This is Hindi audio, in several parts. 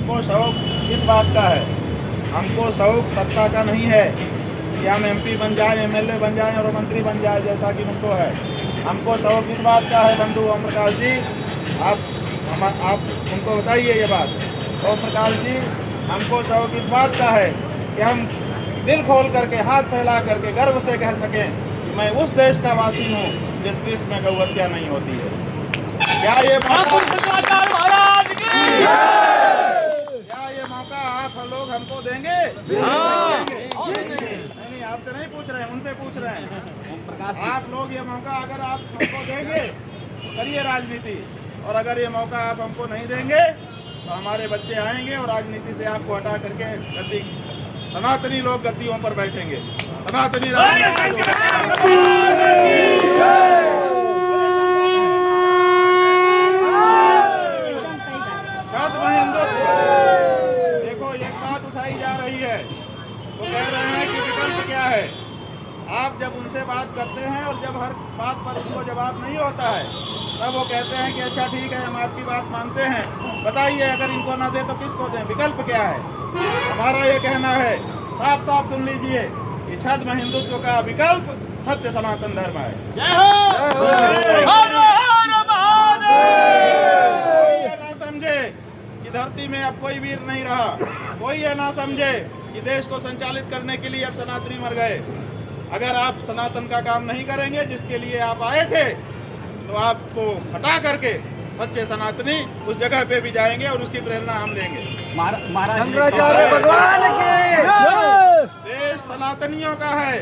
हमको शौक किस बात का है? हमको शौक सत्ता का नहीं है कि हम MP बन जाए, MLA बन जाए और मंत्री बन जाए जैसा कि उनको है। हमको शौक इस बात का है बंधु ओम प्रकाश जी, आप उनको बताइए ये बात। ओम प्रकाश जी, हमको शौक इस बात का है कि हम दिल खोल करके, हाथ फैला करके गर्व से कह सकें कि मैं उस देश का वासी हूँ जिस देश में गौ हत्या नहीं होती है। क्या ये मौका आप लोग हमको देंगे? नहीं, आपसे नहीं पूछ रहे हैं, उनसे पूछ रहे हैं। आप लोग ये मौका अगर आप हमको देंगे तो करिए राजनीति, और अगर ये मौका आप हमको नहीं देंगे तो हमारे बच्चे आएंगे और राजनीति से आपको हटा करके गद्दी, सनातनी लोग गद्दियों पर बैठेंगे। सनातनी देखो, एक बात उठाई जा रही है, वो कह रहे हैं कि विकल्प क्या है। आप जब उनसे बात करते हैं और जब हर बात पर उनको जवाब नहीं होता है तब वो कहते हैं कि अच्छा ठीक है, हम आपकी बात मानते हैं, बताइए अगर इनको ना दे तो किसको दें, विकल्प क्या है? हमारा ये कहना है, साफ साफ सुन लीजिए कि छद्म हिंदुत्व का विकल्प सत्य सनातन धर्म है। जय हो। ये ना समझे कि धरती में अब कोई वीर नहीं रहा, कोई ये ना समझे कि देश को संचालित करने के लिए अब सनातनी मर गए। अगर आप सनातन का काम नहीं करेंगे जिसके लिए आप आए थे, तो आपको हटा करके सच्चे सनातनी उस जगह पे भी जाएंगे और उसकी प्रेरणा हम देंगे। भगवान की देश सनातनियों का है,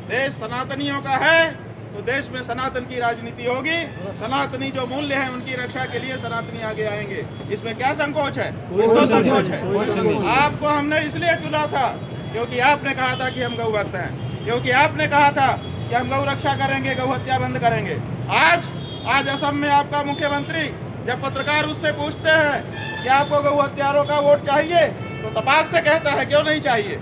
देश सनातनियों का है, तो देश में सनातन की राजनीति होगी। सनातनी जो मूल्य है उनकी रक्षा के लिए सनातनी आगे आएंगे। इसमें क्या संकोच है? इसको संकोच है। आपको हमने इसलिए चुना था क्योंकि आपने कहा था कि हम गौ भक्त हैं, क्योंकि आपने कहा था कि हम गौ रक्षा करेंगे, गौ हत्या बंद करेंगे। आज असम में आपका मुख्यमंत्री जब पत्रकार उससे पूछते हैं कि आपको गौ हत्यारों का वोट चाहिए, तो तपाक से कहता है क्यों नहीं चाहिए।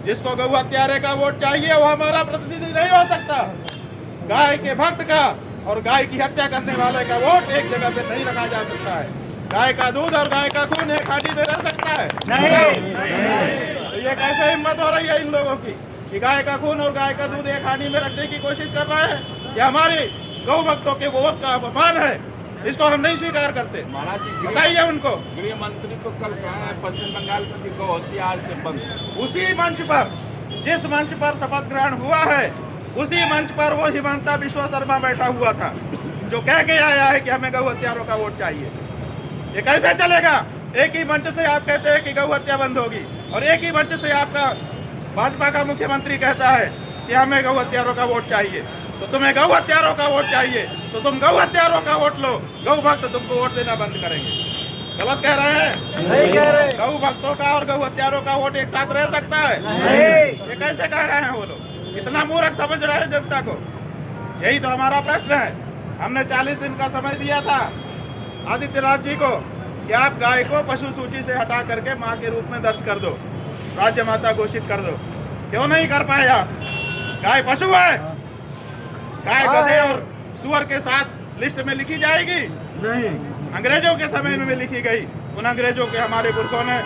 जिसको गौ हत्यारे का वोट चाहिए वो हमारा प्रतिनिधि नहीं हो सकता। गाय के भक्त का और गाय की हत्या करने वाले का वोट एक जगह पे नहीं रखा जा सकता है। गाय का दूध और गाय का खून एक खाटी में रह सकता है? नहीं। तो ये कैसे हिम्मत हो रही है इन लोगों की कि गाय का खून और गाय का दूध एक खानी में रखने की कोशिश कर रहे हैं? ये हमारी गौ भक्तों के वोट का अपमान है, इसको हम नहीं स्वीकार करते। बताइए उनको। गृह मंत्री तो कल कहा है पश्चिम बंगाल में गौ हत्या आज से बंद। उसी मंच पर, जिस मंच पर शपथ ग्रहण हुआ है, उसी मंच पर वो हिमंता बिश्वा शर्मा बैठा हुआ था जो कह के आया है कि हमें गौ हत्यारों का वोट चाहिए। ये कैसे चलेगा? एक ही मंच से आप कहते हैं कि गौ हत्या बंद होगी और एक ही मंच से आपका भाजपा का मुख्यमंत्री कहता है कि हमें गौ हत्यारों का वोट चाहिए। तो तुम्हें गौ हत्यारों का वोट चाहिए तो तुम गौ हत्यारों का वोट लो, गौ भक्त तुमको वोट देना बंद करेंगे। गलत कह रहे हैं? नहीं कह रहे। गौ भक्तों का और गौ हत्यारों का वोट एक साथ रह सकता है? नहीं। ये कैसे कह रहे हैं वो लोग? इतना मूर्ख समझ रहे हैं जनता को? यही तो हमारा प्रश्न है। हमने 40 दिन का समय दिया था आदित्यनाथ जी को कि आप गाय को पशु सूची से हटा करके माँ के रूप में दर्ज कर दो, राज्य माता घोषित कर दो। क्यों नहीं कर पाए आप? गाय पशु है, गाय गधे और सुअर के साथ लिस्ट में लिखी जाएगी? नहीं। अंग्रेजों के समय में लिखी गई। उन अंग्रेजों के हमारे पुरखों ने